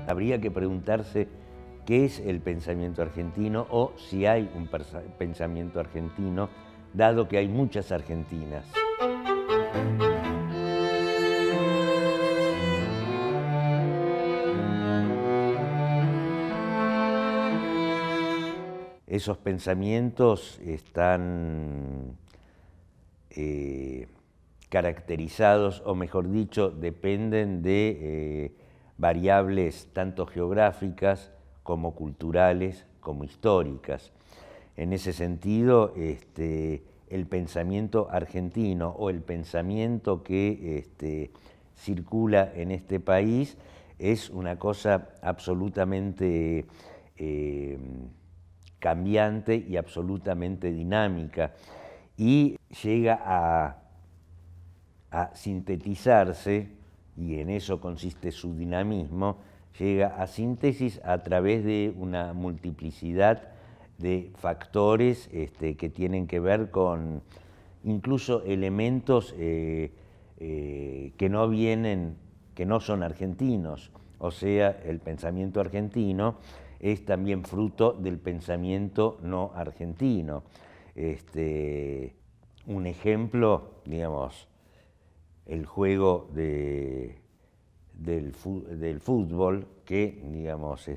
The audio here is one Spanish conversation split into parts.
Habría que preguntarse qué es el pensamiento argentino o si hay un pensamiento argentino, dado que hay muchas Argentinas. Esos pensamientos están caracterizados, o mejor dicho, dependen de variables tanto geográficas como culturales como históricas. En ese sentido, el pensamiento argentino o el pensamiento que circula en este país es una cosa absolutamente cambiante y absolutamente dinámica, y llega a sintetizarse, y en eso consiste su dinamismo, llega a síntesis a través de una multiplicidad de factores que tienen que ver con incluso elementos que no son argentinos. O sea, el pensamiento argentino es también fruto del pensamiento no argentino. Un ejemplo, digamos, el juego del fútbol, que, digamos,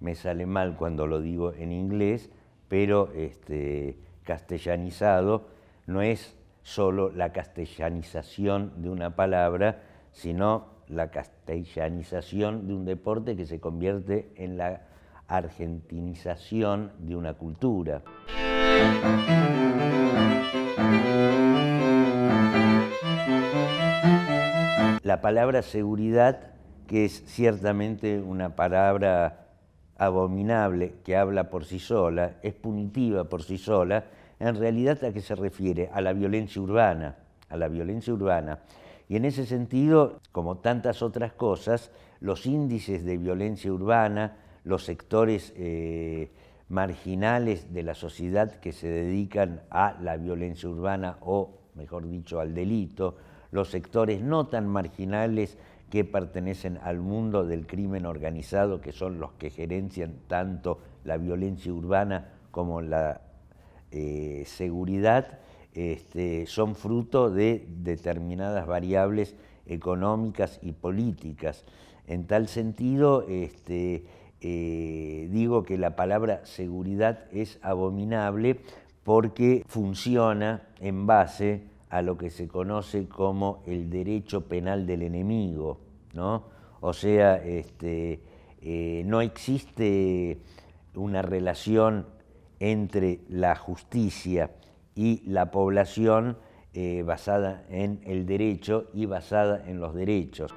me sale mal cuando lo digo en inglés, pero castellanizado no es solo la castellanización de una palabra, sino la castellanización de un deporte que se convierte en la argentinización de una cultura. La palabra seguridad, que es ciertamente una palabra abominable que habla por sí sola, es punitiva por sí sola, en realidad ¿a qué se refiere? A la violencia urbana, a la violencia urbana. Y en ese sentido, como tantas otras cosas, los índices de violencia urbana, los sectores marginales de la sociedad que se dedican a la violencia urbana, o mejor dicho, al delito, los sectores no tan marginales que pertenecen al mundo del crimen organizado, que son los que gerencian tanto la violencia urbana como la seguridad, son fruto de determinadas variables económicas y políticas. En tal sentido, digo que la palabra seguridad es abominable porque funciona en base a lo que se conoce como el derecho penal del enemigo, ¿no? O sea, no existe una relación entre la justicia y la población basada en el derecho y basada en los derechos.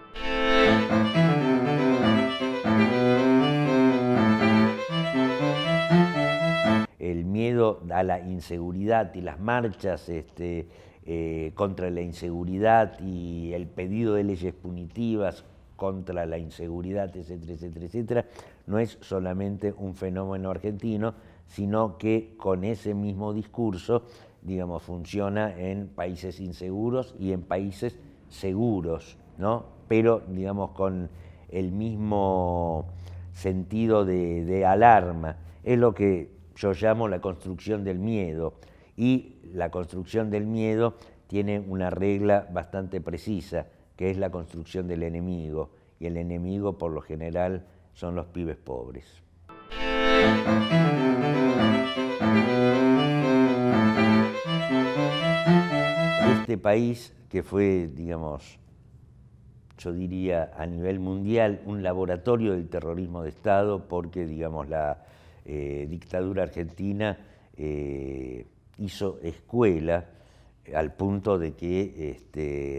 El miedo a la inseguridad y las marchas contra la inseguridad y el pedido de leyes punitivas contra la inseguridad, etcétera, etcétera, etcétera, no es solamente un fenómeno argentino, sino que con ese mismo discurso, digamos, funciona en países inseguros y en países seguros, ¿no? Pero, digamos, con el mismo sentido de alarma. Es lo que yo llamo la construcción del miedo, y la construcción del miedo tiene una regla bastante precisa, que es la construcción del enemigo, y el enemigo por lo general son los pibes pobres. Este país, que fue, digamos, yo diría a nivel mundial, un laboratorio del terrorismo de Estado, porque, digamos, la dictadura argentina hizo escuela al punto de que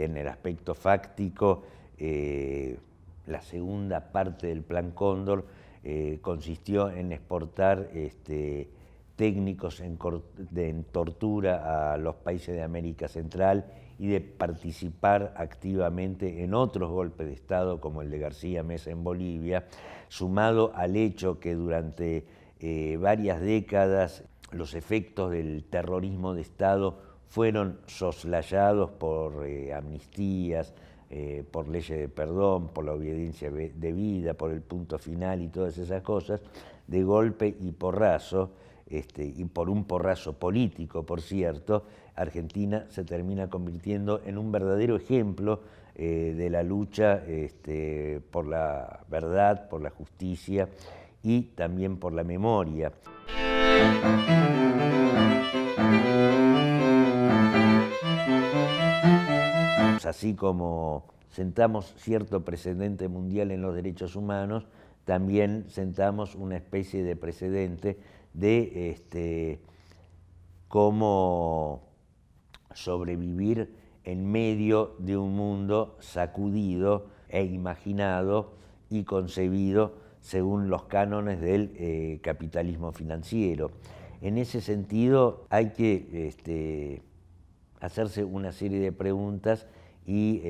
en el aspecto fáctico la segunda parte del Plan Cóndor consistió en exportar técnicos en tortura a los países de América Central y de participar activamente en otros golpes de Estado como el de García Meza en Bolivia, sumado al hecho que durante varias décadas los efectos del terrorismo de Estado fueron soslayados por amnistías, por leyes de perdón, por la obediencia debida, por el punto final y todas esas cosas, de golpe y porrazo, y por un porrazo político, por cierto, Argentina se termina convirtiendo en un verdadero ejemplo de la lucha por la verdad, por la justicia y también por la memoria. Así como sentamos cierto precedente mundial en los derechos humanos, también sentamos una especie de precedente de cómo sobrevivir en medio de un mundo sacudido e imaginado y concebido según los cánones del capitalismo financiero. En ese sentido hay que hacerse una serie de preguntas y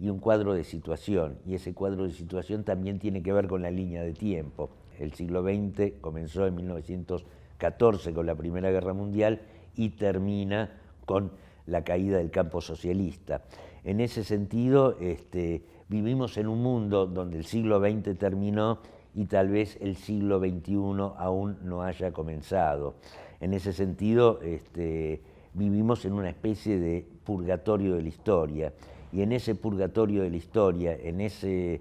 un cuadro de situación, y ese cuadro de situación también tiene que ver con la línea de tiempo. El siglo XX comenzó en 1914 con la Primera Guerra Mundial y termina con la caída del campo socialista. En ese sentido, vivimos en un mundo donde el siglo XX terminó y tal vez el siglo XXI aún no haya comenzado. En ese sentido, vivimos en una especie de purgatorio de la historia, y en ese purgatorio de la historia, en ese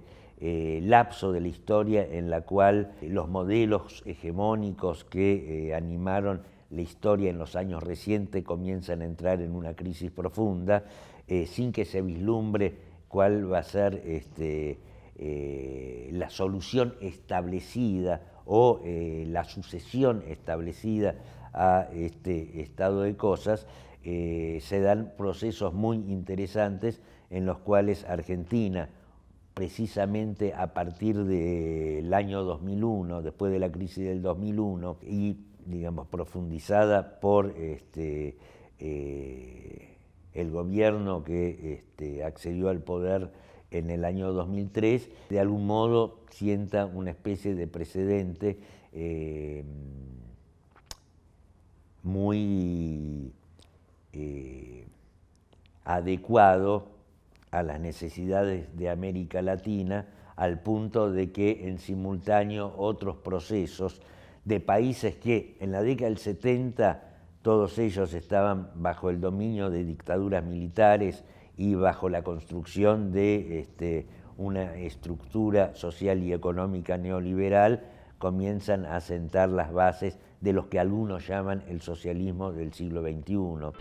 lapso de la historia en la cual los modelos hegemónicos que animaron la historia en los años recientes comienzan a entrar en una crisis profunda, sin que se vislumbre cuál va a ser la solución establecida o la sucesión establecida a este estado de cosas, se dan procesos muy interesantes en los cuales Argentina, precisamente a partir del año 2001, después de la crisis del 2001, y digamos profundizada por el gobierno que accedió al poder en el año 2003, de algún modo sienta una especie de precedente muy adecuado a las necesidades de América Latina, al punto de que en simultáneo otros procesos de países que en la década del 70 todos ellos estaban bajo el dominio de dictaduras militares y bajo la construcción de una estructura social y económica neoliberal, comienzan a sentar las bases de lo que algunos llaman el socialismo del siglo XXI.